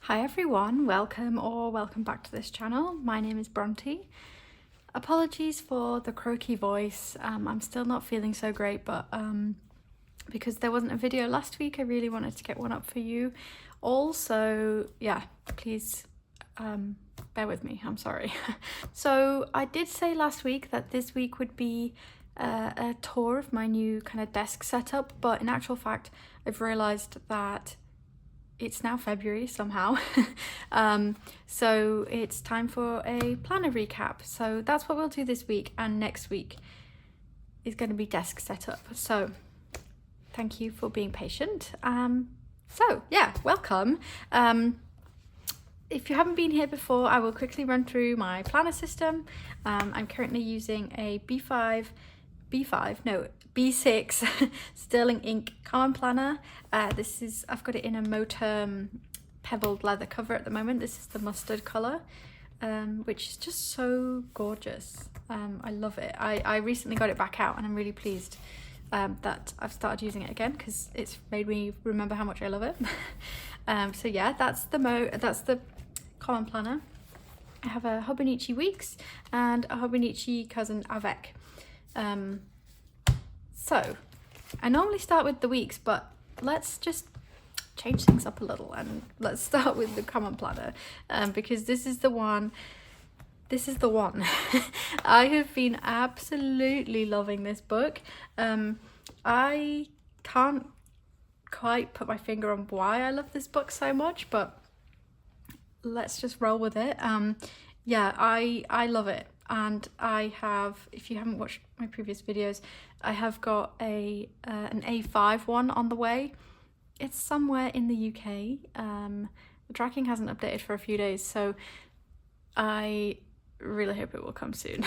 Hi everyone, welcome back to this channel. My name is Bronte. Apologies for the croaky voice. I'm still not feeling so great, but because there wasn't a video last week, I really wanted to get one up for you. Also, yeah, please bear with me, I'm sorry. So I did say last week that this week would be a tour of my new kind of desk setup, but in actual fact, I've realized that it's now February somehow. So it's time for a planner recap. So that's what we'll do this week, and next week is going to be desk setup. So thank you for being patient. So yeah, welcome. If you haven't been here before, I will quickly run through my planner system. I'm currently using a B6 Sterling Ink Common Planner. I've got it in a Moterm pebbled leather cover at the moment. This is the mustard colour, which is just so gorgeous. I love it. I recently got it back out and I'm really pleased that I've started using it again because it's made me remember how much I love it. So yeah, that's the Common Planner. I have a Hobonichi Weeks and a Hobonichi Cousin Avec. So I normally start with the weeks, but let's just change things up a little and let's start with the Common Planner, because this is the one. I have been absolutely loving this book. I can't quite put my finger on why I love this book so much, but let's just roll with it. Yeah, I love it. And I have, if you haven't watched my previous videos, I have got an A5 one on the way. It's somewhere in the UK. The tracking hasn't updated for a few days, so I really hope it will come soon.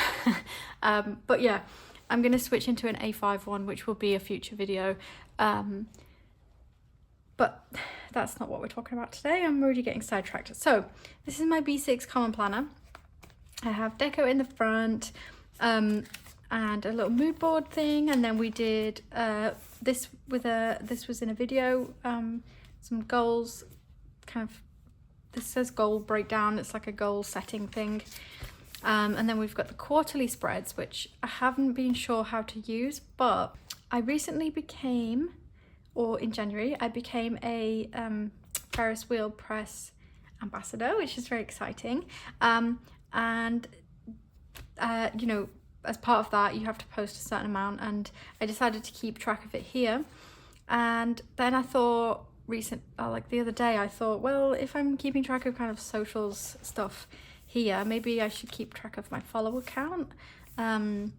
But yeah, I'm going to switch into an A5 one, which will be a future video. But that's not what we're talking about today. I'm already getting sidetracked. So this is my B6 Common Planner. I have deco in the front, and a little mood board thing, and then we did this was in a video, some goals, this says goal breakdown, it's like a goal setting thing, and then we've got the quarterly spreads, which I haven't been sure how to use, but I recently became, or in January, I became a Ferris wheel press ambassador, which is very exciting. And you know, as part of that you have to post a certain amount, and I decided to keep track of it here. And then I thought like the other day I thought, well, if I'm keeping track of kind of socials stuff here, maybe I should keep track of my follower count. And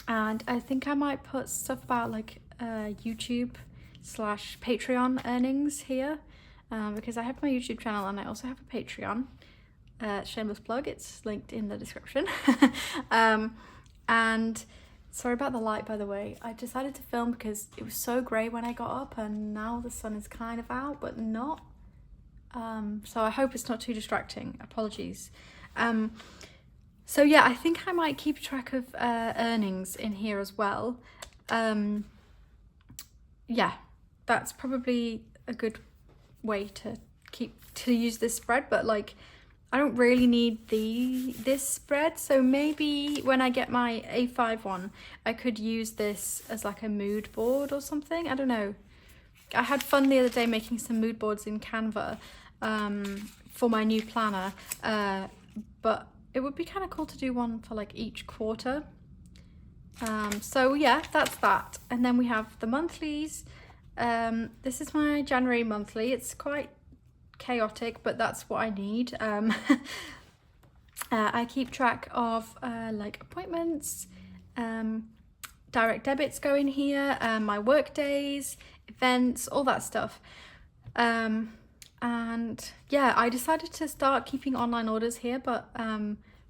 I think I might put stuff about like YouTube / Patreon earnings here, because I have my YouTube channel and I also have a Patreon. Shameless plug, it's linked in the description. And sorry about the light, by the way. I decided to film because it was so grey when I got up, and now the sun is kind of out but not, so I hope it's not too distracting. Apologies. So yeah, I think I might keep track of earnings in here as well. Yeah, that's probably a good way to use this spread, but like I don't really need this spread, so maybe when I get my A5 one, I could use this as like a mood board or something. I don't know. I had fun the other day making some mood boards in Canva for my new planner, but it would be kind of cool to do one for like each quarter. So yeah, that's that. And then we have the monthlies. This is my January monthly. It's quite chaotic, but that's what I need. I keep track of like appointments, direct debits go in here, my work days, events, all that stuff. And yeah, I decided to start keeping online orders here, but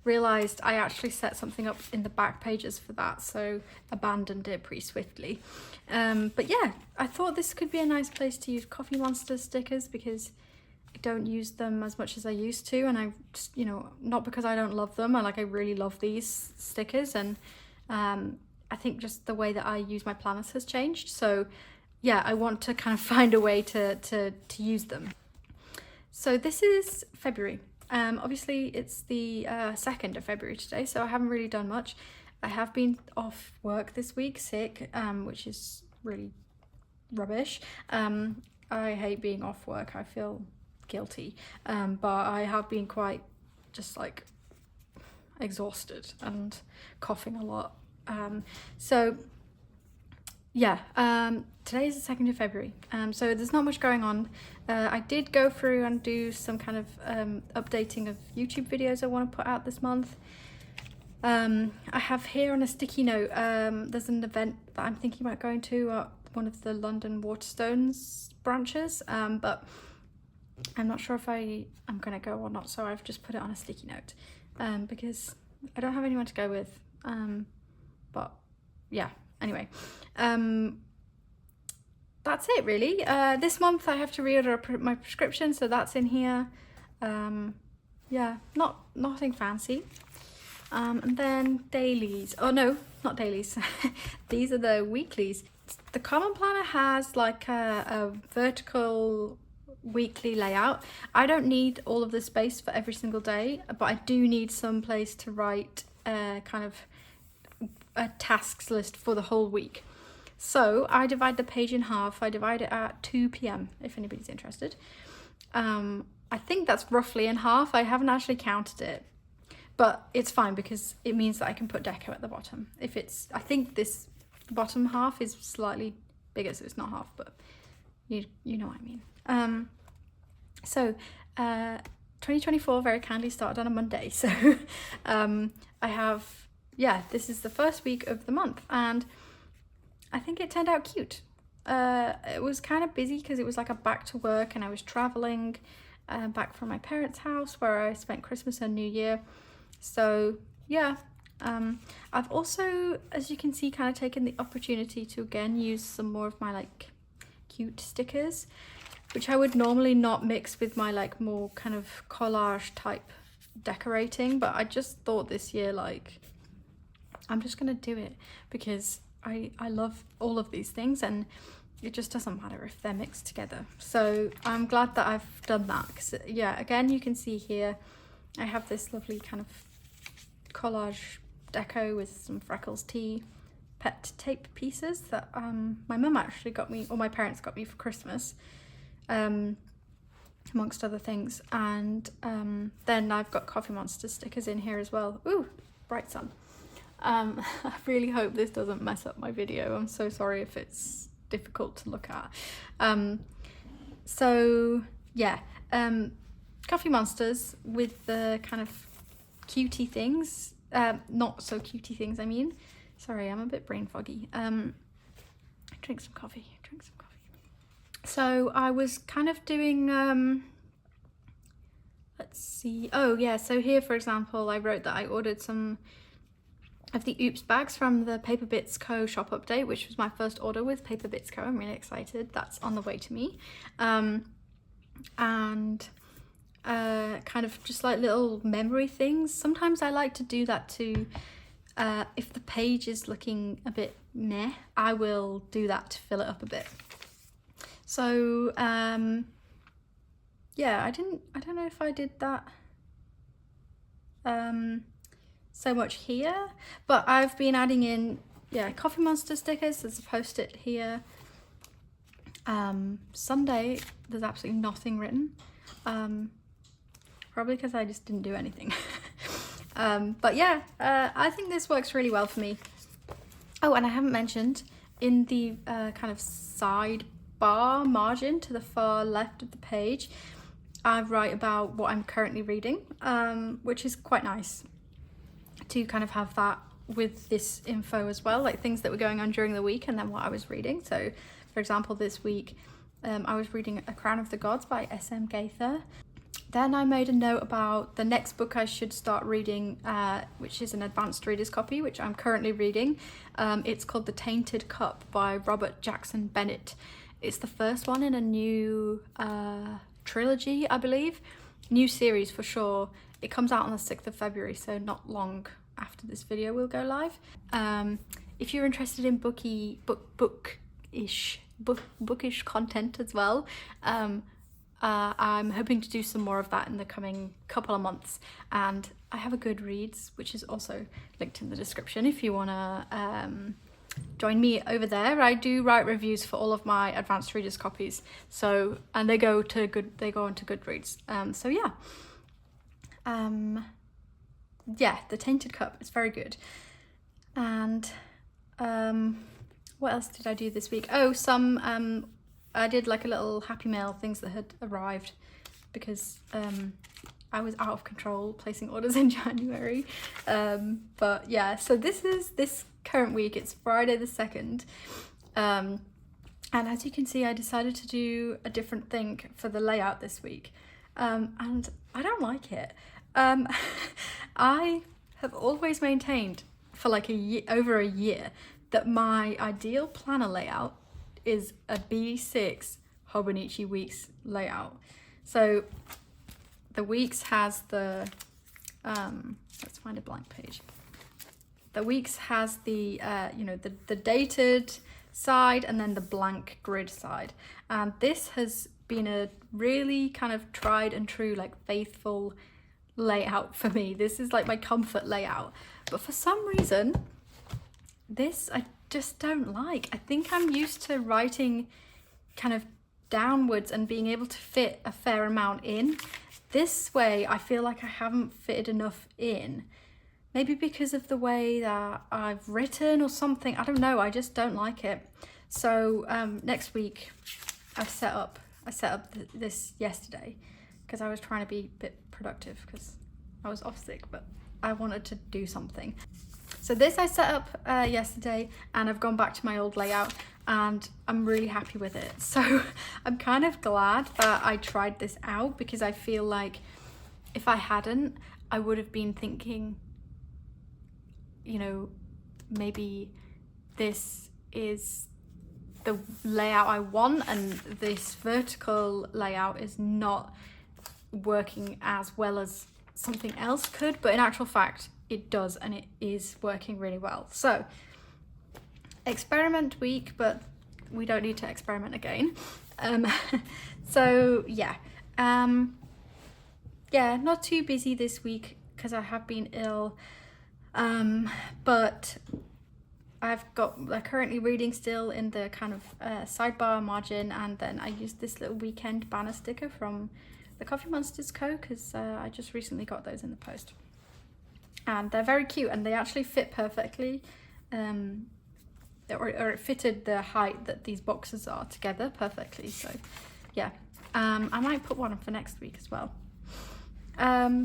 realized I actually set something up in the back pages for that, so abandoned it pretty swiftly. But yeah, I thought this could be a nice place to use Coffee Monster stickers because I don't use them as much as I used to, and I just, you know, not because I don't love them, I really love these stickers, and I think just the way that I use my planners has changed, so yeah, I want to kind of find a way to use them. So this is February. Obviously it's the 2nd of February today, so I haven't really done much. I have been off work this week, sick, which is really rubbish. I hate being off work. I feel guilty, but I have been quite just like exhausted and coughing a lot. So yeah, today is the 2nd of February, so there's not much going on. I did go through and do some kind of updating of YouTube videos I want to put out this month. I have here on a sticky note, there's an event that I'm thinking about going to at one of the London Waterstones branches, but I'm not sure if I'm going to go or not, so I've just put it on a sticky note, because I don't have anyone to go with, but yeah, anyway, that's it really. This month I have to reorder my prescription, so that's in here. Yeah, nothing fancy. And then dailies. Oh no, not dailies. These are the weeklies. The Common Planner has like a vertical weekly layout. I don't need all of the space for every single day, but I do need some place to write kind of a tasks list for the whole week. So I divide the page in half. I divide it at 2 p.m. if anybody's interested. I think that's roughly in half. I haven't actually counted it, but it's fine because it means that I can put deco at the bottom. If it's, I think this bottom half is slightly bigger, so it's not half, but you know what I mean. So 2024 very kindly started on a Monday. So I have, yeah, this is the first week of the month, and I think it turned out cute. It was kind of busy because it was like a back to work, and I was traveling back from my parents' house where I spent Christmas and New Year. So yeah, I've also, as you can see, kind of taken the opportunity to again use some more of my like cute stickers, which I would normally not mix with my like more kind of collage type decorating, but I just thought this year, like, I'm just gonna do it because I love all of these things, and it just doesn't matter if they're mixed together. So I'm glad that I've done that, because yeah, again, you can see here I have this lovely kind of collage deco with some Freckles tea pet tape pieces that my mum actually got me, or my parents got me for Christmas, amongst other things. And then I've got Coffee Monster stickers in here as well. Ooh, bright sun. I really hope this doesn't mess up my video. I'm so sorry if it's difficult to look at. So yeah, Coffee Monsters with the kind of cutie things, not so cutie things, I mean. Sorry, I'm a bit brain foggy. Drink some coffee. So I was kind of doing, let's see. Oh yeah, so here, for example, I wrote that I ordered some of the Oops bags from the Paper Bits Co shop update, which was my first order with Paper Bits Co. I'm really excited. That's on the way to me. And kind of just like little memory things. Sometimes I like to do that too. If the page is looking a bit meh, I will do that to fill it up a bit. So yeah, I don't know if I did that so much here, but I've been adding in, yeah, Coffee Monster stickers. There's a post-it here. Sunday, there's absolutely nothing written, probably because I just didn't do anything. But yeah, I think this works really well for me. Oh, and I haven't mentioned, in the kind of sidebar margin to the far left of the page, I write about what I'm currently reading, which is quite nice to kind of have that with this info as well, like things that were going on during the week and then what I was reading. So for example, this week I was reading A Crown of the Gods by S.M. Gaither. Then I made a note about the next book I should start reading, which is an advanced reader's copy, which I'm currently reading. It's called The Tainted Cup by Robert Jackson Bennett. It's the first one in a new trilogy, I believe. New series for sure. It comes out on the 6th of February, so not long after this video will go live. If you're interested in bookish content as well, I'm hoping to do some more of that in the coming couple of months, and I have a Goodreads, which is also linked in the description if you want to join me over there. I do write reviews for all of my advanced readers copies, so, and they go onto Goodreads. So yeah. Yeah, The Tainted Cup is very good. And what else did I do this week? Oh, I did like a little Happy Mail, things that had arrived, because I was out of control placing orders in January. But yeah, so this current week, it's Friday the 2nd. And as you can see, I decided to do a different thing for the layout this week. And I don't like it. I have always maintained for like over a year that my ideal planner layout is a B6 Hobonichi Weeks layout. So the Weeks has the, let's find a blank page. The Weeks has the, the dated side and then the blank grid side. And this has been a really kind of tried and true, like faithful layout for me. This is like my comfort layout. But for some reason, this I just don't like. I think I'm used to writing kind of downwards and being able to fit a fair amount in. This way, I feel like I haven't fitted enough in. Maybe because of the way that I've written or something. I don't know. I just don't like it. So next week, I set up this yesterday because I was trying to be a bit productive because I was off sick, but I wanted to do something. So this I set up yesterday, and I've gone back to my old layout, and I'm really happy with it. So I'm kind of glad that I tried this out, because I feel like if I hadn't, I would have been thinking, you know, maybe this is the layout I want and this vertical layout is not working as well as something else could, but in actual fact it does, and it is working really well. So experiment week, but we don't need to experiment again. So yeah, not too busy this week because I have been ill, but I've got currently reading still in the kind of sidebar margin, and then I used this little weekend banner sticker from the Coffee Monsters Co, because I just recently got those in the post, and they're very cute, and they actually fit perfectly, or it fitted the height that these boxes are together perfectly. So yeah, I might put one up for next week as well.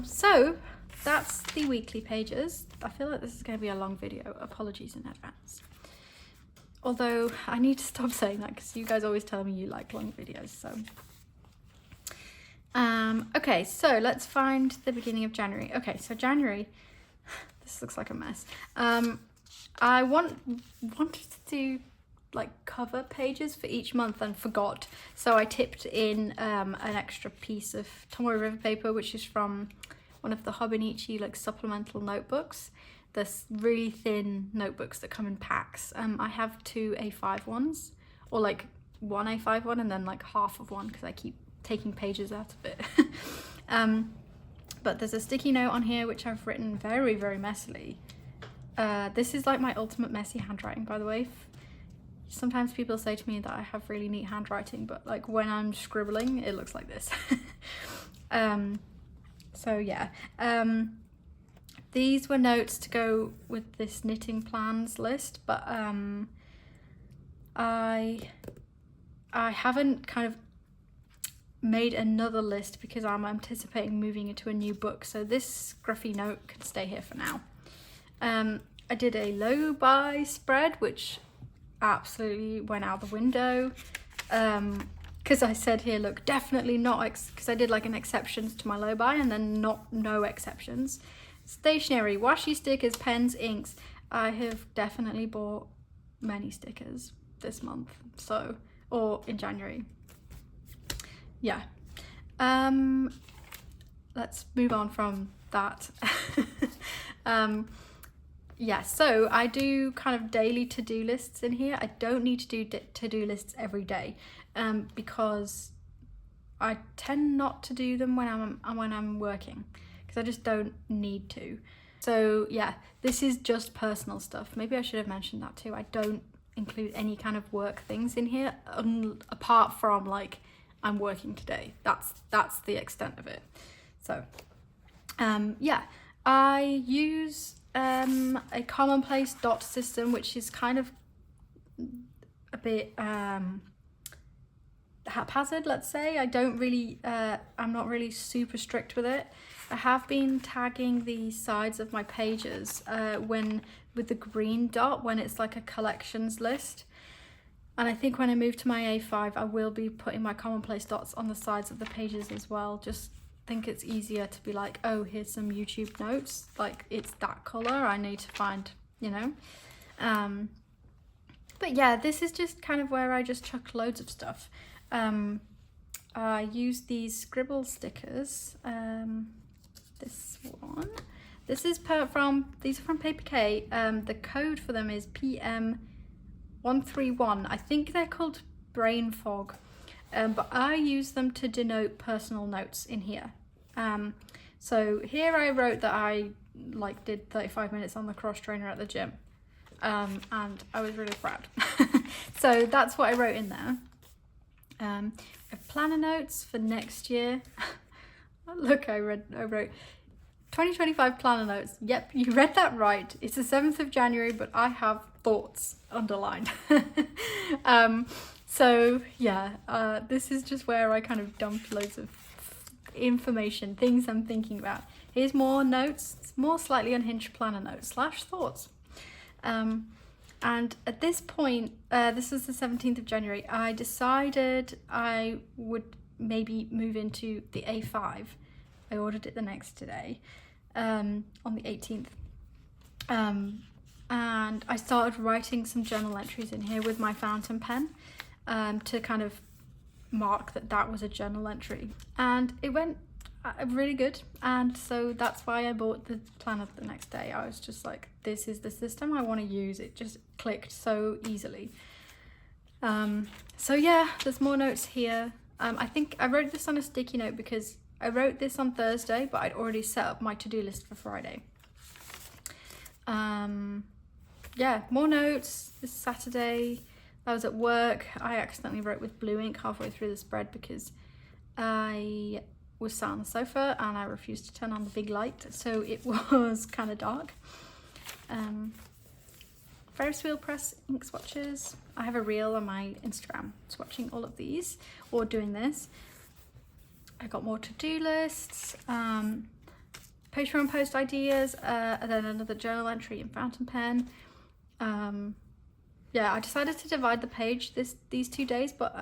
So that's the weekly pages. I feel like this is going to be a long video. Apologies in advance. Although I need to stop saying that because you guys always tell me you like long videos. So okay, so let's find the beginning of January. Okay, so January, this looks like a mess. I wanted to do like cover pages for each month and forgot. So I tipped in an extra piece of Tomoe River paper, which is from one of the Hobonichi like supplemental notebooks. There's really thin notebooks that come in packs. I have 2 A5 ones, or like 1 A5 one and then like half of one because I keep taking pages out of it. But there's a sticky note on here which I've written very, very messily. This is like my ultimate messy handwriting, by the way. Sometimes people say to me that I have really neat handwriting, but like when I'm scribbling, it looks like this. So yeah, these were notes to go with this knitting plans list, but I haven't kind of made another list because I'm anticipating moving into a new book, so this scruffy note can stay here for now. I did a low buy spread, which absolutely went out the window, because I said here, look, definitely not, because I did like an exceptions to my low buy and then no exceptions. Stationery, washi stickers, pens, inks. I have definitely bought many stickers this month, so, or in January. Yeah. Let's move on from that. Yeah, so I do kind of daily to-do lists in here. I don't need to do to-do lists every day, because I tend not to do them when I'm working, because I just don't need to. So yeah, this is just personal stuff. Maybe I should have mentioned that too. I don't include any kind of work things in here, apart from like I'm working today. That's the extent of it. So yeah, I use a commonplace dot system, which is kind of a bit haphazard, let's say. I don't really I'm not really super strict with it. I have been tagging the sides of my pages with the green dot when it's like a collections list, and I think when I move to my A5 I will be putting my commonplace dots on the sides of the pages as well. Just think it's easier to be like, oh, here's some YouTube notes, like it's that color, I need to find, you know. But yeah, this is just kind of where I just chuck loads of stuff. I use these scribble stickers. This one, this is these are from Paper K. The code for them is PM131. I think they're called brain fog, but I use them to denote personal notes in here. So here I wrote that I like did 35 minutes on the cross trainer at the gym, and I was really proud. So that's what I wrote in there. Planner notes for next year. Look, I wrote 2025 planner notes. Yep, you read that right. It's the 7th of January, but I have thoughts underlined. So yeah, this is just where I kind of dump loads of information, things I'm thinking about. Here's more notes, more slightly unhinged planner notes / thoughts. And at this point, this is the 17th of January, I decided I would maybe move into the A5. I ordered it the next day, on the 18th. And I started writing some journal entries in here with my fountain pen, to kind of mark that was a journal entry. And it went really good, and so that's why I bought the planner the next day. I was just like, this is the system I want to use. It just clicked so easily. So yeah, there's more notes here. I think I wrote this on a sticky note because I wrote this on Thursday, but I'd already set up my to-do list for Friday. Yeah, more notes this Saturday. I was at work. I accidentally wrote with blue ink halfway through the spread because I was sat on the sofa and I refused to turn on the big light, so it was kind of dark. Ferris wheel press ink swatches. I have a reel on my Instagram swatching all of these or doing this. I got more to-do lists, Patreon post ideas, and then another journal entry in fountain pen. Yeah, I decided to divide the page these 2 days, but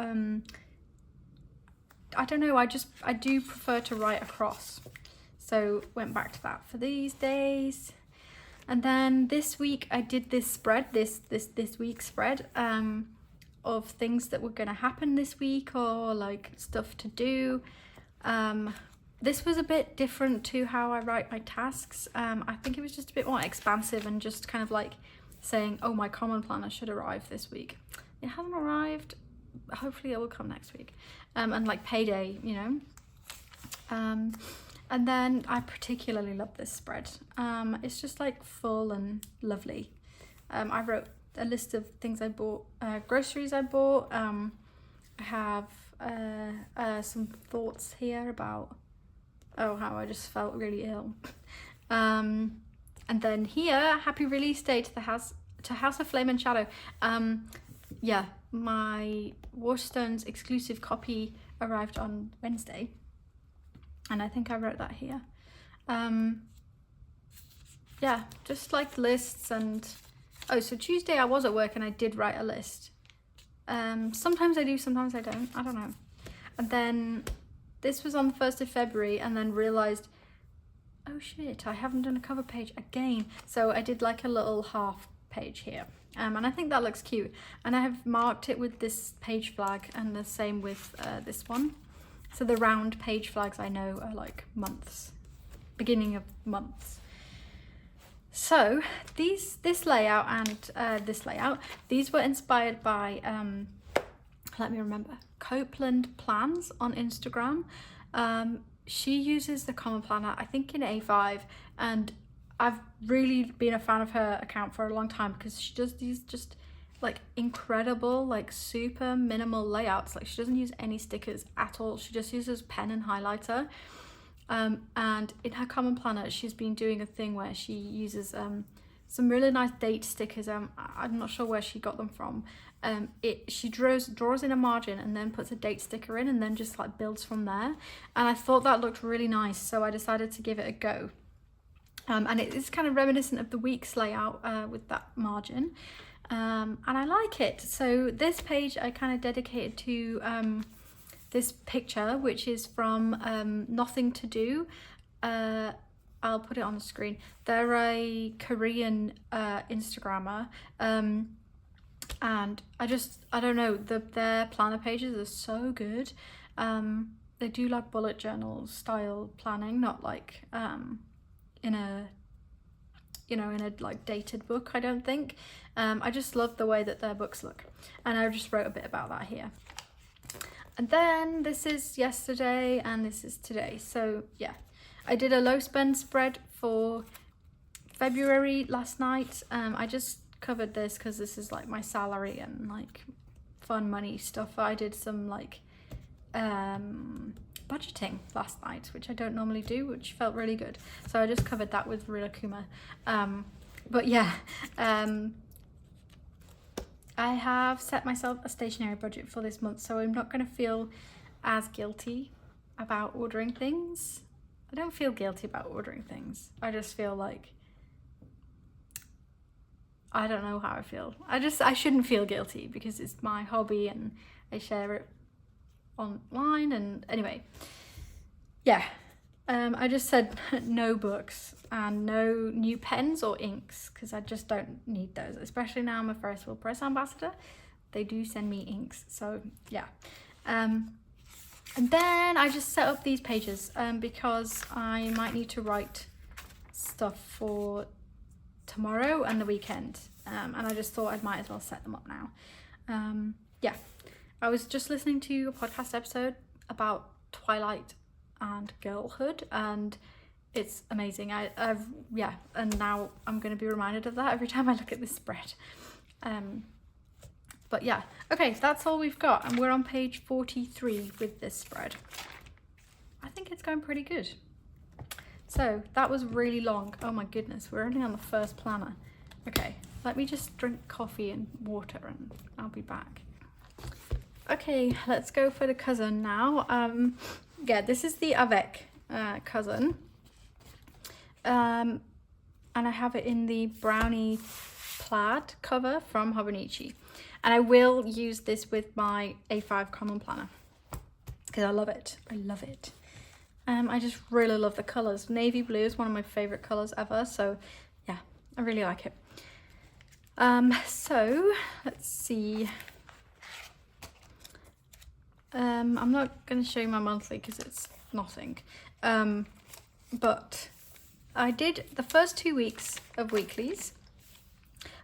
I don't know, I do prefer to write across, so went back to that for these days. And then this week I did this spread, this week's spread, of things that were going to happen this week, or like stuff to do. This was a bit different to how I write my tasks. I think it was just a bit more expansive and just kind of like saying, oh, my common planner should arrive this week. It hasn't arrived. Hopefully it will come next week. And like payday, you know. And then I particularly love this spread. It's just like full and lovely. I wrote a list of things I bought, groceries I bought. I have some thoughts here about how I just felt really ill. And then here, happy release day to House of Flame and Shadow. Yeah, my Waterstones exclusive copy arrived on Wednesday, and I think I wrote that here. Yeah, just like lists. And so Tuesday I was at work and I did write a list. Sometimes I do, sometimes I don't know. And then this was on the 1st of February, and then realized, oh shit, I haven't done a cover page again. So I did like a little half page here. And I think that looks cute. And I have marked it with this page flag, and the same with this one. So the round page flags I know are like months, beginning of months. So this layout and this layout, these were inspired by let me remember, Copeland Plans on Instagram. She uses the common planner, I think in A5, and I've really been a fan of her account for a long time because she does these just like incredible, like super minimal layouts. Like she doesn't use any stickers at all. She just uses pen and highlighter. And in her common planner, she's been doing a thing where she uses some really nice date stickers. I'm not sure where she got them from. She draws in a margin and then puts a date sticker in and then just like builds from there. And I thought that looked really nice, so I decided to give it a go. And it is kind of reminiscent of the week's layout with that margin. And I like it. So this page I kind of dedicated to this picture, which is from Nothing to Do. I'll put it on the screen. They're a Korean Instagrammer, and I don't know, their planner pages are so good. They do like bullet journal style planning, not like in a like dated book, I don't think. I just love the way that their books look, and I just wrote a bit about that here. And then this is yesterday and this is today. So yeah, I did a low spend spread for February last night. I just covered this because this is like my salary and like fun money stuff. I did some like budgeting last night, which I don't normally do, which felt really good. So I just covered that with Rilakkuma. But yeah, I have set myself a stationery budget for this month, so I'm not going to feel as guilty about ordering things. I don't feel guilty about ordering things. I just feel like, I don't know how I feel. I shouldn't feel guilty because it's my hobby and I share it online. And anyway, yeah, I just said no books and no new pens or inks because I just don't need those, especially now I'm a Ferris Wheel Press ambassador. They do send me inks, so yeah. And then I just set up these pages because I might need to write stuff for tomorrow and the weekend, and I just thought I might as well set them up now. Yeah, I was just listening to a podcast episode about Twilight and girlhood, and it's amazing. I've yeah, and now I'm going to be reminded of that every time I look at this spread. But yeah, okay, that's all we've got, and we're on page 43 with this spread. I think it's going pretty good. So that was really long. Oh my goodness, we're only on the first planner. Okay, let me just drink coffee and water and I'll be back. Okay, let's go for the cousin now. Yeah, this is the Avec cousin. And I have it in the brownie plaid cover from Hobonichi. And I will use this with my A5 common planner because I love it. I love it. I just really love the colours. Navy blue is one of my favourite colours ever. So yeah, I really like it. So let's see. I'm not going to show you my monthly because it's nothing. But I did the first 2 weeks of weeklies.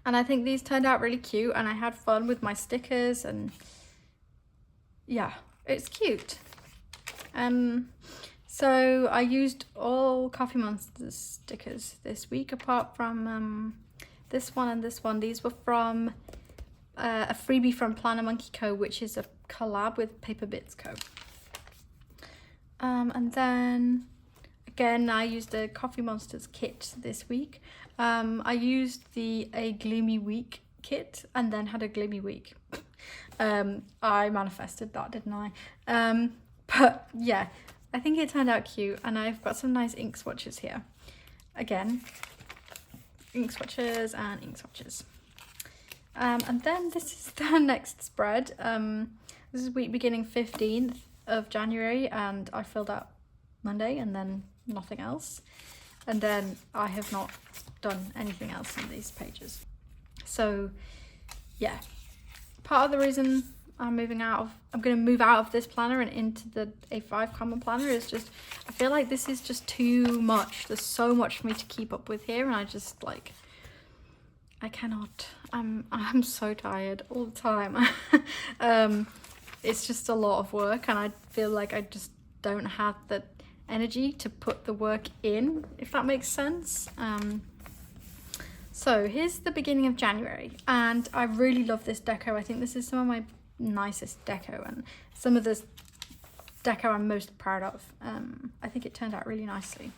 And I think these turned out really cute, and I had fun with my stickers, and yeah, it's cute. So I used all Coffee Monsters stickers this week, apart from this one and this one. These were from a freebie from Planner Monkey Co., which is a collab with Paper Bits Co. And then again, I used a Coffee Monsters kit this week. I used a Gloomy Week kit and then had a Gloomy Week. I manifested that, didn't I? But yeah, I think it turned out cute, and I've got some nice ink swatches here. Again, ink swatches and ink swatches. And then this is the next spread. This is week beginning 15th of January, and I filled out Monday and then nothing else. And then I have not done anything else on these pages. So yeah, part of the reason I'm going to move out of this planner and into the A5 common planner is just, I feel like this is just too much. There's so much for me to keep up with here, and I just like, I cannot. I'm so tired all the time. it's just a lot of work, and I feel like I just don't have the energy to put the work in, if that makes sense. So here's the beginning of January, and I really love this deco. I think this is some of my nicest deco, and some of the deco I'm most proud of. I think it turned out really nicely.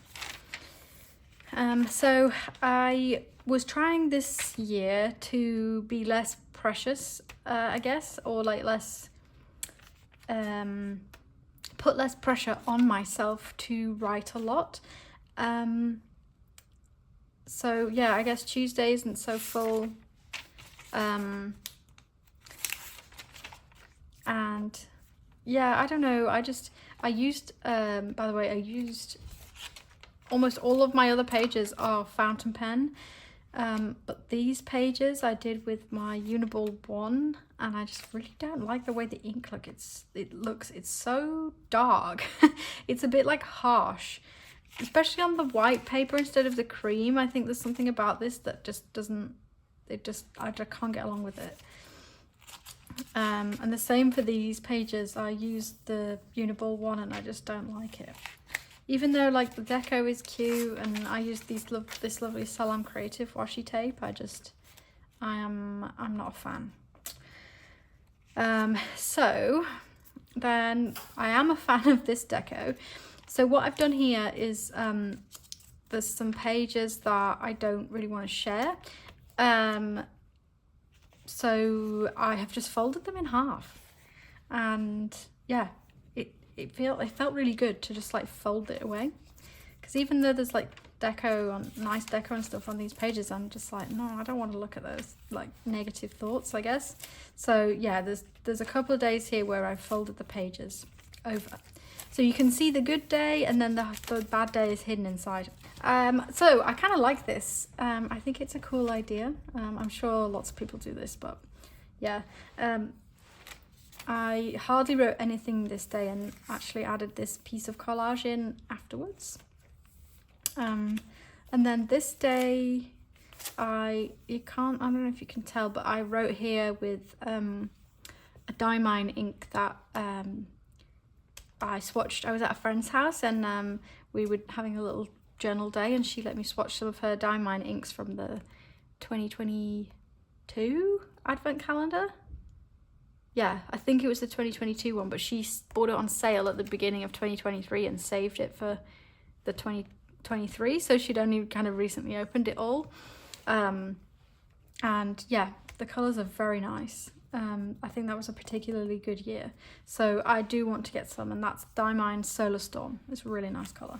So I was trying this year to be less precious, I guess, or like less, put less pressure on myself to write a lot. So yeah, I guess Tuesday isn't so full. And yeah, I don't know, I used, by the way, I used almost all of my other pages are fountain pen, but these pages I did with my Uniball 1, and I just really don't like the way the ink looks. It's so dark. It's a bit like harsh, especially on the white paper instead of the cream. I think there's something about this that just doesn't, I just can't get along with it. And the same for these pages. I used the Uniball 1 and I just don't like it. Even though like the deco is cute and I used this lovely Salam Creative washi tape, I'm not a fan. So then I am a fan of this deco. So what I've done here is there's some pages that I don't really want to share. So I have just folded them in half, and yeah, it felt really good to just like fold it away, because even though there's like nice deco and stuff on these pages, I'm just like, no, I don't want to look at those like negative thoughts, I guess. So yeah, there's a couple of days here where I've folded the pages over, so you can see the good day, and then the bad day is hidden inside. So I kind of like this. I think it's a cool idea. I'm sure lots of people do this, but yeah. I hardly wrote anything this day and actually added this piece of collage in afterwards. And then this day, I don't know if you can tell, but I wrote here with a Diamine ink that I swatched. I was at a friend's house, and we were having a little journal day, and she let me swatch some of her Diamine inks from the 2022 advent calendar. Yeah, I think it was the 2022 one, but she bought it on sale at the beginning of 2023 and saved it for the 2023, so she'd only kind of recently opened it all. And yeah, the colours are very nice. I think that was a particularly good year, so I do want to get some, and that's Diamine Solar Storm. It's a really nice colour.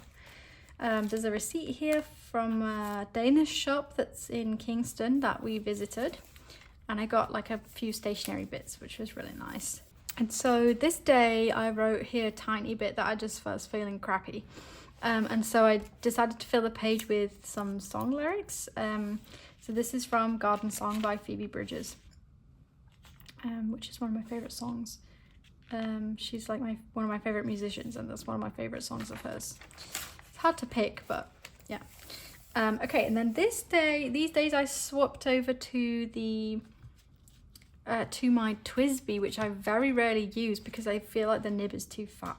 There's a receipt here from a Danish shop that's in Kingston that we visited, and I got like a few stationery bits, which was really nice. And so this day I wrote here a tiny bit that I just was feeling crappy, and so I decided to fill the page with some song lyrics. So this is from Garden Song by Phoebe Bridgers, which is one of my favourite songs. She's like one of my favourite musicians, and that's one of my favourite songs of hers. It's hard to pick, but yeah. Okay, and then these days I swapped over to the to my TWSBI, which I very rarely use because I feel like the nib is too fat.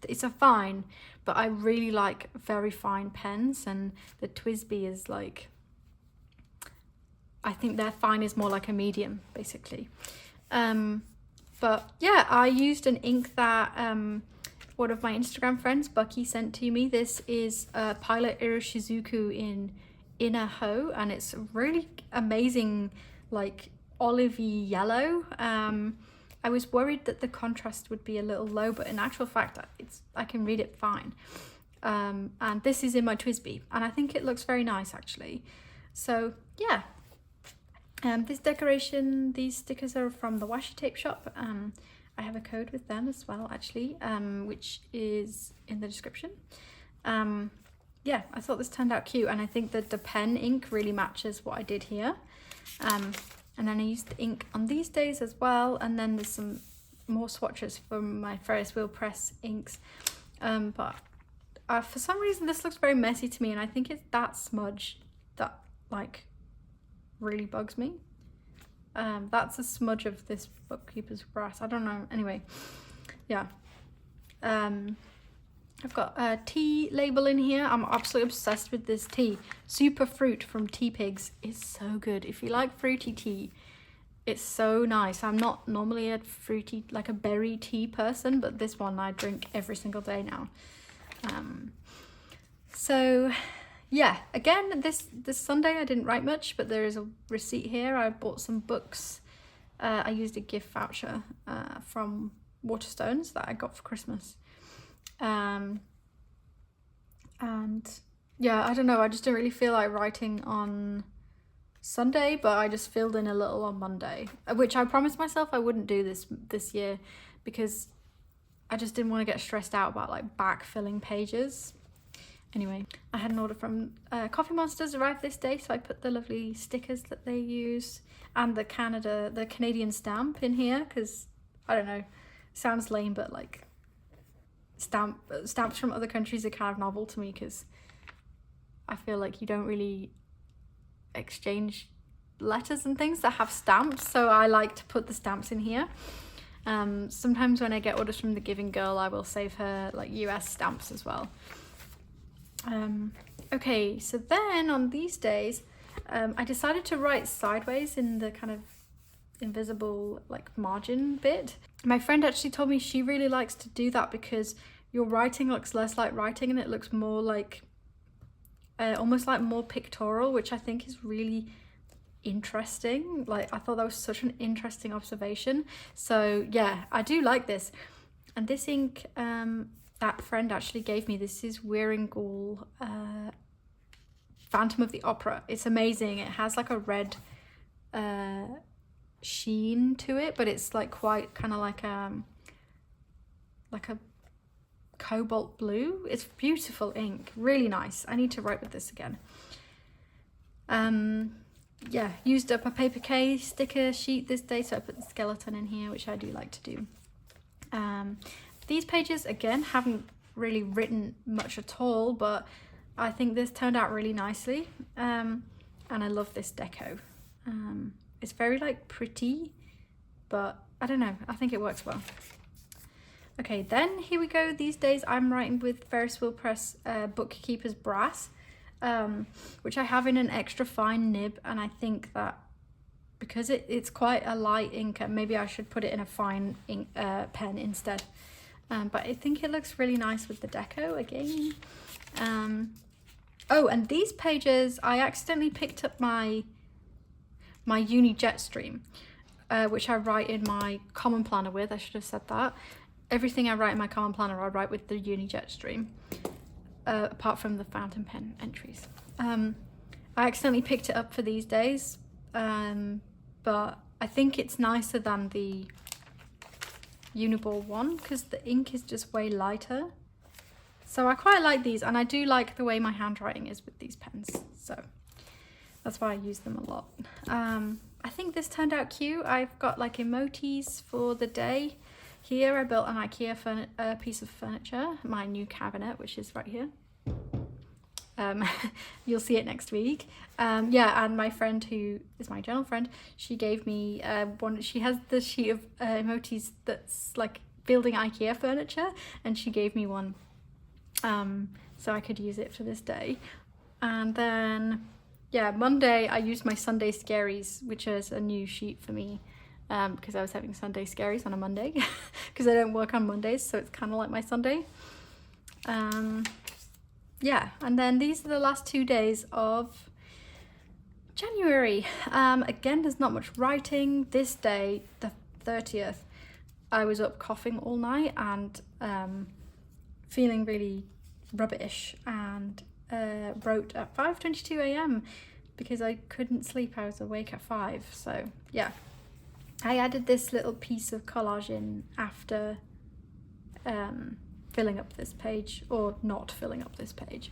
It's a fine, but I really like very fine pens, and the TWSBI is like, I think their fine is more like a medium, basically. But yeah, I used an ink that one of my Instagram friends, Bucky, sent to me. This is Pilot Iroshizuku in Inner Ho, and it's really amazing, like olivey yellow. I was worried that the contrast would be a little low, but in actual fact, I can read it fine. And this is in my TWSBI, and I think it looks very nice actually. So yeah. This decoration, these stickers are from the washi tape shop. I have a code with them as well, actually, which is in the description. Yeah, I thought this turned out cute, and I think that the pen ink really matches what I did here. And then I used the ink on these days as well, and then there's some more swatches from my Ferris wheel press inks. But for some reason this looks very messy to me, and I think it's that smudge that like really bugs me. That's a smudge of this Bookkeeper's Brass. I don't know. Anyway, yeah. I've got a tea label in here. I'm absolutely obsessed with this tea. Super Fruit from Tea Pigs is so good. If you like fruity tea, it's so nice. I'm not normally a fruity, like a berry tea person, but this one I drink every single day now. So yeah, again, this Sunday I didn't write much, but there is a receipt here. I bought some books. I used a gift voucher from Waterstones that I got for Christmas. And yeah, I don't know, I just didn't really feel like writing on Sunday, but I just filled in a little on Monday, which I promised myself I wouldn't do this year because I just didn't want to get stressed out about like backfilling pages. Anyway, I had an order from Coffee Monsters arrived this day, so I put the lovely stickers that they use and the Canadian stamp in here because, I don't know, sounds lame, but like stamps from other countries are kind of novel to me because I feel like you don't really exchange letters and things that have stamps, so I like to put the stamps in here. Sometimes when I get orders from the Giving Girl, I will save her like US stamps as well. Okay, so then on these days I decided to write sideways in the kind of invisible like margin bit. My friend actually told me she really likes to do that because your writing looks less like writing and it looks more like almost like more pictorial, which I think is really interesting. Like, I thought that was such an interesting observation. So yeah, I do like this. And this ink that friend actually gave me, this is Wearingeul Phantom of the Opera. It's amazing. It has like a red sheen to it, but it's like quite kind of like a cobalt blue. It's beautiful ink, really nice. I need to write with this again. Yeah, used up a paper case sticker sheet this day, so I put the skeleton in here, which I do like to do. These pages again haven't really written much at all, but I think this turned out really nicely, and I love this deco. It's very like pretty, but I don't know, I think it works well. Okay, then here we go. These days I'm writing with Ferris Wheel Press Bookkeeper's Brass, which I have in an extra fine nib, and I think that because it's quite a light ink, maybe I should put it in a fine ink pen instead. But I think it looks really nice with the deco again. Oh, and these pages, I accidentally picked up my uni jet stream, which I write in my common planner with. I should have said that. Everything I write in my common planner, I write with the uni jet stream, apart from the fountain pen entries. I accidentally picked it up for these days, but I think it's nicer than the Uniball one because the ink is just way lighter. So I quite like these, and I do like the way my handwriting is with these pens, so that's why I use them a lot. I think this turned out cute. I've got like emojis for the day. Here I built an IKEA piece of furniture, my new cabinet, which is right here. You'll see it next week. Yeah, and my friend, who is my journal friend, she gave me one. She has the sheet of emojis that's like building IKEA furniture, and she gave me one so I could use it for this day. And then yeah, Monday I used my Sunday Scaries, which is a new sheet for me, because I was having Sunday Scaries on a Monday because I don't work on Mondays, so it's kind of like my Sunday. Yeah, and then these are the last 2 days of January. Again, there's not much writing. This day, the 30th, I was up coughing all night and feeling really rubbish, and wrote at 5:22 a.m. because I couldn't sleep. I was awake at 5, so yeah. I added this little piece of collage in after filling up this page, or not filling up this page.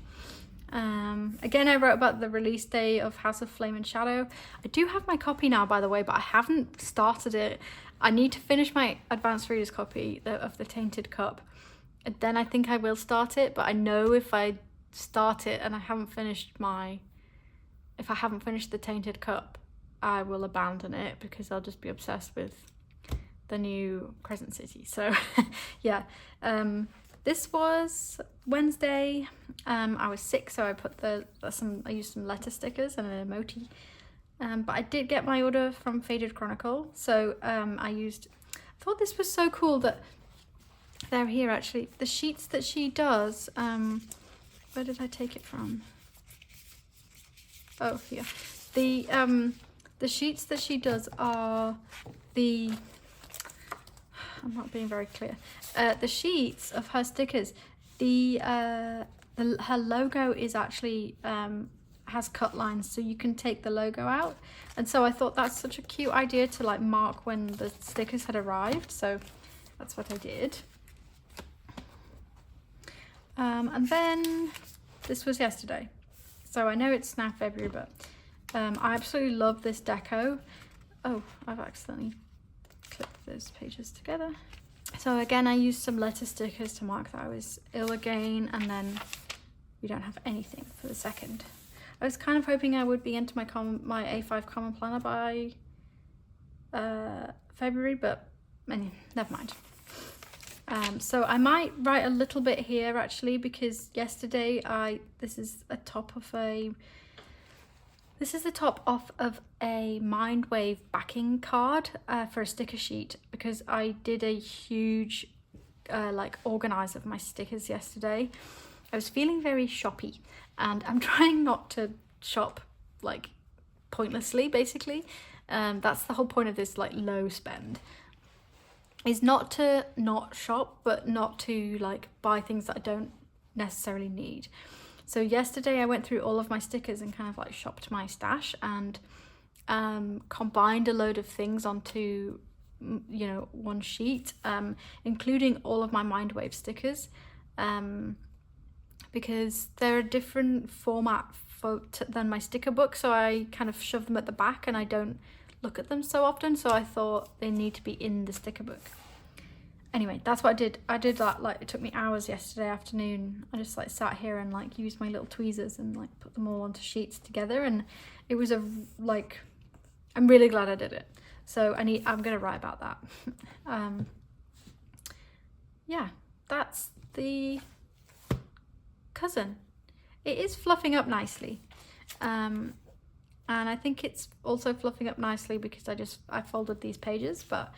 Again, I wrote about the release day of House of Flame and Shadow. I do have my copy now, by the way, but I haven't started it. I need to finish my advanced reader's copy of The Tainted Cup, and then I think I will start it. But I know if I start it and I haven't finished The Tainted Cup, I will abandon it because I'll just be obsessed with the new Crescent City. So yeah, this was Wednesday. I was sick, so I put I used some letter stickers and an emoji. But I did get my order from Faded Chronicle, so I thought this was so cool that they're here actually. The sheets that she does, where did I take it from? Oh, here. The sheets that she does are I'm not being very clear. The sheets of her stickers, her logo is actually has cut lines, so you can take the logo out. And so I thought that's such a cute idea to like mark when the stickers had arrived. So that's what I did. And then this was yesterday. So I know it's now February, but I absolutely love this deco. Oh, I've accidentally clipped those pages together. So again, I used some letter stickers to mark that I was ill again, and then we don't have anything for the second. I was kind of hoping I would be into my A5 Common Planner by February, but never mind. So I might write a little bit here actually, because yesterday this is the top of a Mindwave backing card for a sticker sheet, because I did a huge like organize of my stickers yesterday. I was feeling very shoppy, and I'm trying not to shop like pointlessly, basically. That's the whole point of this like low spend, is not to not shop, but not to like buy things that I don't necessarily need. So yesterday I went through all of my stickers and kind of like shopped my stash, and combined a load of things onto, you know, one sheet, including all of my Mindwave stickers, because they're a different format than my sticker book, so I kind of shove them at the back and I don't look at them so often, so I thought they need to be in the sticker book. Anyway, that's what I did. I did that, like, it took me hours yesterday afternoon. I just like sat here and like used my little tweezers and like put them all onto sheets together, and it was I'm really glad I did it. So I'm gonna write about that. Yeah, that's the cousin. It is fluffing up nicely. And I think it's also fluffing up nicely because I folded these pages, but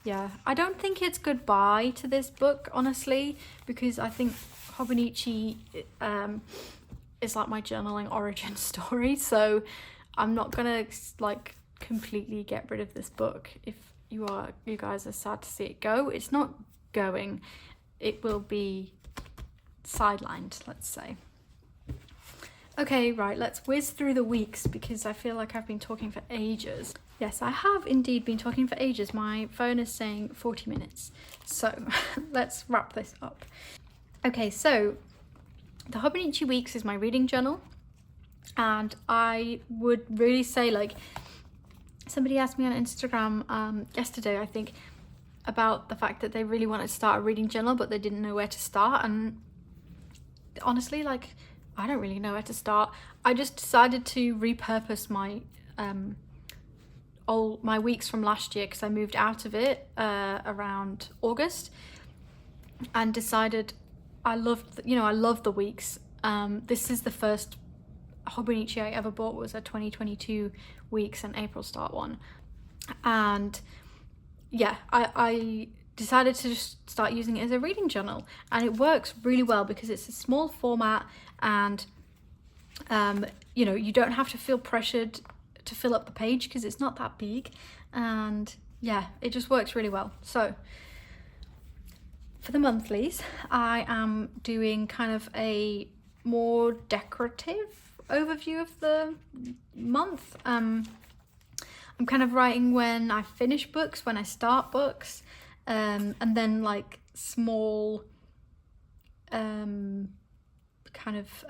yeah, I don't think it's goodbye to this book, honestly, because I think Hobonichi is like my journaling origin story, so I'm not gonna like completely get rid of this book. If you guys are sad to see it go, it's not going. It will be sidelined, let's say. Okay, right, let's whiz through the weeks because I feel like I've been talking for ages. Yes, I have indeed been talking for ages. My phone is saying 40 minutes. So let's wrap this up. Okay, so the Hobonichi Weeks is my reading journal. And I would really say, like, somebody asked me on Instagram yesterday, I think, about the fact that they really wanted to start a reading journal, but they didn't know where to start. And honestly, like, I don't really know where to start. I just decided to repurpose my my weeks from last year, because I moved out of it around August, and decided I love the weeks. This is the first Hobonichi I ever bought, was a 2022 weeks and April start one, and yeah, I decided to just start using it as a reading journal, and it works really well because it's a small format, and you know, you don't have to feel pressured to fill up the page because it's not that big, and yeah, it just works really well. So for the monthlies, I am doing kind of a more decorative overview of the month. I'm kind of writing when I finish books, when I start books, and then like small kind of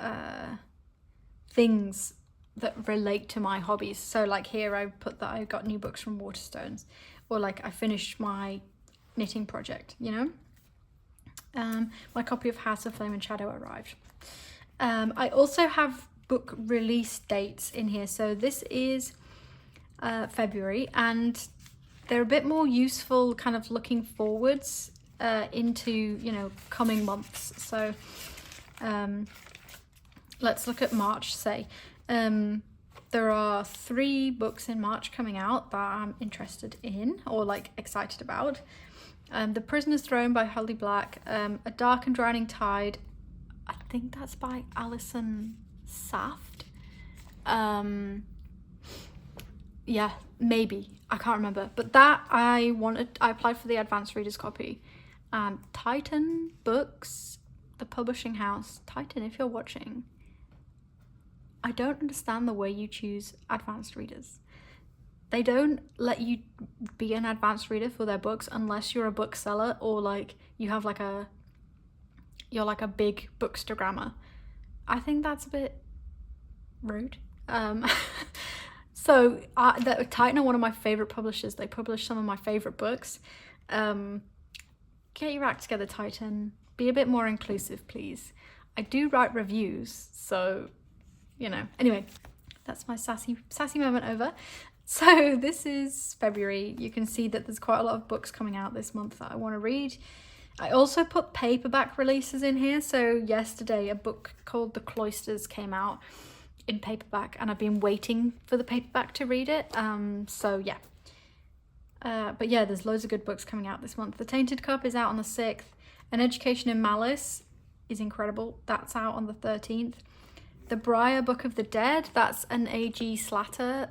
things that relate to my hobbies. So like here I put that I got new books from Waterstones, or like I finished my knitting project, you know. My copy of House of Flame and Shadow arrived. I also have book release dates in here. So this is February, and they're a bit more useful kind of looking forwards into, you know, coming months. So let's look at March, say. There are 3 books in March coming out that I'm interested in, or like excited about. The Prisoner's Throne by Holly Black, A Dark and Drowning Tide, I think that's by Alison Saft. Yeah, maybe, I can't remember, but that I applied for the advanced readers copy. And Titan Books, the publishing house, Titan, if you're watching, I don't understand the way you choose advanced readers. They don't let you be an advanced reader for their books unless you're a bookseller, or like you have like you're like a big bookstagrammer. I think that's a bit rude. So Titan are one of my favorite publishers. They publish some of my favorite books. Get your act together, Titan. Be a bit more inclusive, please. I do write reviews, so you know. Anyway, that's my sassy moment over. So this is February. You can see that there's quite a lot of books coming out this month that I want to read. I also put paperback releases in here. So yesterday a book called The Cloisters came out in paperback, and I've been waiting for the paperback to read it. So yeah. But yeah, there's loads of good books coming out this month. The Tainted Cup is out on the 6th. An Education in Malice is incredible. That's out on the 13th. The Briar Book of the Dead, that's an A.G. Slatter,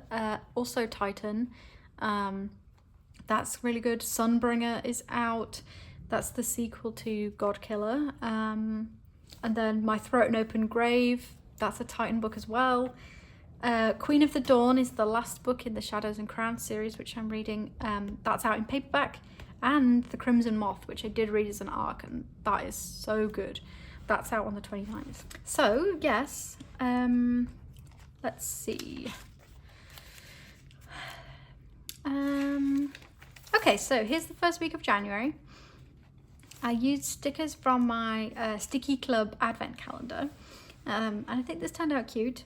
also Titan. That's really good. Sunbringer is out. That's the sequel to Godkiller. And then My Throat and Open Grave, that's a Titan book as well. Queen of the Dawn is the last book in the Shadows and Crowns series, which I'm reading. That's out in paperback. And The Crimson Moth, which I did read as an ARC, and that is so good. That's out on the 29th. So, yes, let's see. Okay, so here's the first week of January. I used stickers from my Sticky Club advent calendar, and I think this turned out cute.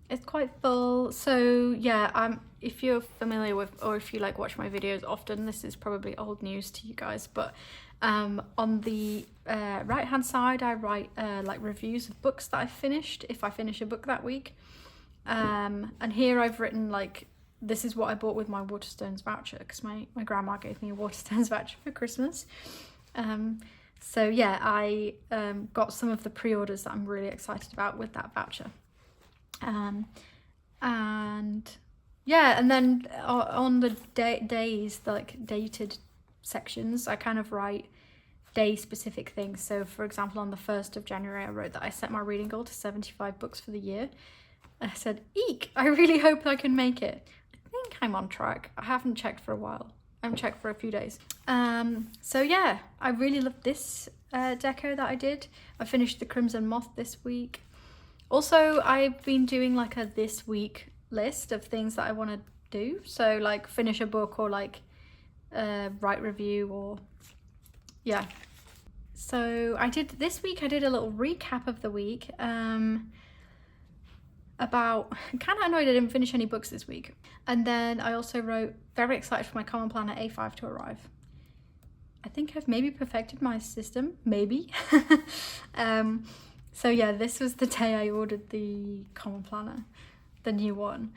It's quite full, so yeah, if you're familiar with, or if you like watch my videos often, this is probably old news to you guys, but on the right hand side I write like reviews of books that I've finished, if I finish a book that week, and here I've written like, this is what I bought with my Waterstones voucher, because my grandma gave me a Waterstones voucher for Christmas. So yeah, I got some of the pre-orders that I'm really excited about with that voucher. And yeah, and then on the days, like dated sections, I kind of write day specific things. So for example, on the 1st of January, I wrote that I set my reading goal to 75 books for the year. I said, eek, I really hope I can make it. I think I'm on track. I haven't checked for a while. I haven't checked for a few days. So yeah, I really love this deco that I did. I finished The Crimson Moth this week. Also, I've been doing like a this week list of things that I want to do. So like finish a book, or like write review, or yeah. So this week I did a little recap of the week. About, kind of annoyed I didn't finish any books this week. And then I also wrote, very excited for my Common Planner A5 to arrive. I think I've maybe perfected my system, maybe. So yeah, this was the day I ordered the Common Planner, the new one.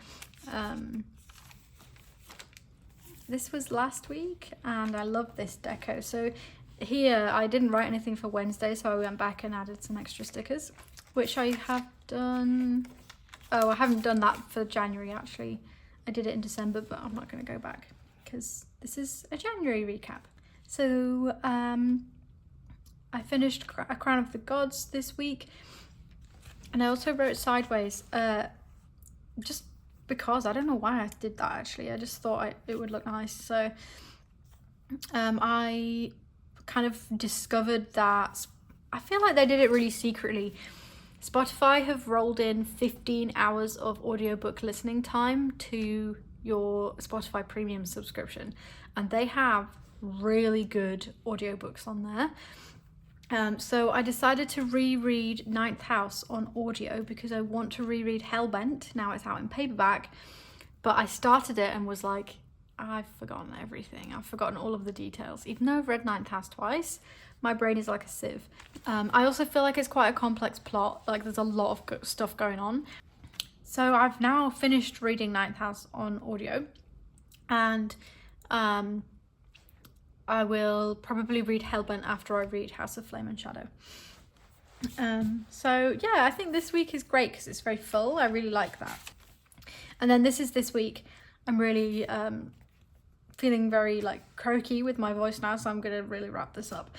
This was last week, and I love this deco. So here, I didn't write anything for Wednesday, so I went back and added some extra stickers, which I have done. Oh, I haven't done that for January, actually. I did it in December, but I'm not going to go back because this is a January recap. So I finished A Crown of the Gods this week, and I also wrote Sideways, just because, I don't know why I did that actually, I just thought it would look nice. So I kind of discovered that, I feel like they did it really secretly. Spotify have rolled in 15 hours of audiobook listening time to your Spotify premium subscription, and they have really good audiobooks on there. So I decided to reread Ninth House on audio because I want to reread Hellbent. Now it's out in paperback, but I started it and was like, I've forgotten everything. I've forgotten all of the details. Even though I've read Ninth House twice, my brain is like a sieve. I also feel like it's quite a complex plot. Like there's a lot of stuff going on. So I've now finished reading Ninth House on audio, and I will probably read Hellbent after I read House of Flame and Shadow. So yeah, I think this week is great because it's very full. I really like that. And then this week. I'm really feeling very like croaky with my voice now, so I'm gonna really wrap this up.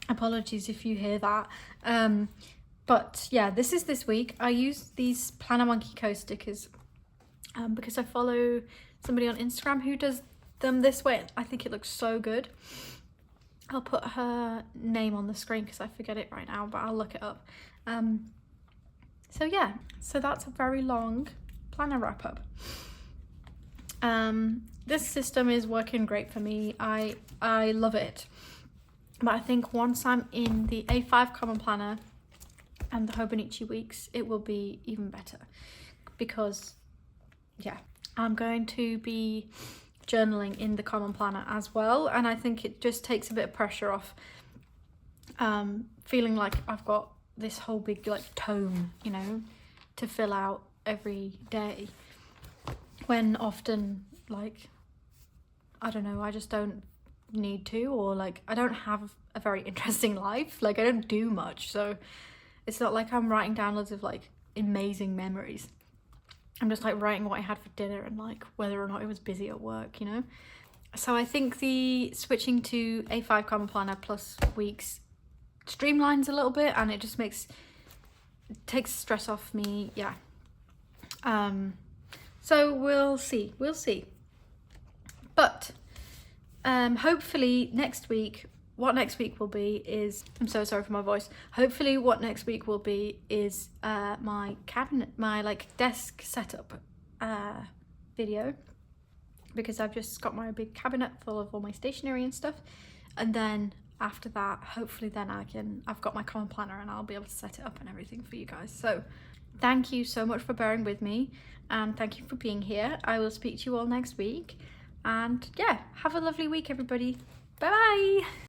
Apologies if you hear that. But yeah, this week. I use these Planner Monkey Co stickers because I follow somebody on Instagram who does them this way. I think it looks so good. I'll put her name on the screen because I forget it right now, but I'll look it up. So yeah, so that's a very long planner wrap up. This system is working great for me. I love it, but I think once I'm in the A5 Common Planner and the Hobonichi weeks, it will be even better, because yeah, I'm going to be journaling in the Common Planner as well, and I think it just takes a bit of pressure off feeling like I've got this whole big like tome, you know, to fill out every day, when often, like, I don't know, I just don't need to, or like I don't have a very interesting life. Like I don't do much, so it's not like I'm writing down loads of like amazing memories. I'm just like writing what I had for dinner and like whether or not it was busy at work, you know. So I think the switching to A5 Common Planner plus weeks streamlines a little bit, and it just takes stress off me. Yeah. So we'll see. But hopefully next week, what next week will be is, I'm so sorry for my voice. Hopefully what next week will be is my cabinet, my like desk setup video, because I've just got my big cabinet full of all my stationery and stuff. And then after that, hopefully then I've got my Common Planner and I'll be able to set it up and everything for you guys. So thank you so much for bearing with me, and thank you for being here. I will speak to you all next week, and yeah, have a lovely week everybody. Bye bye.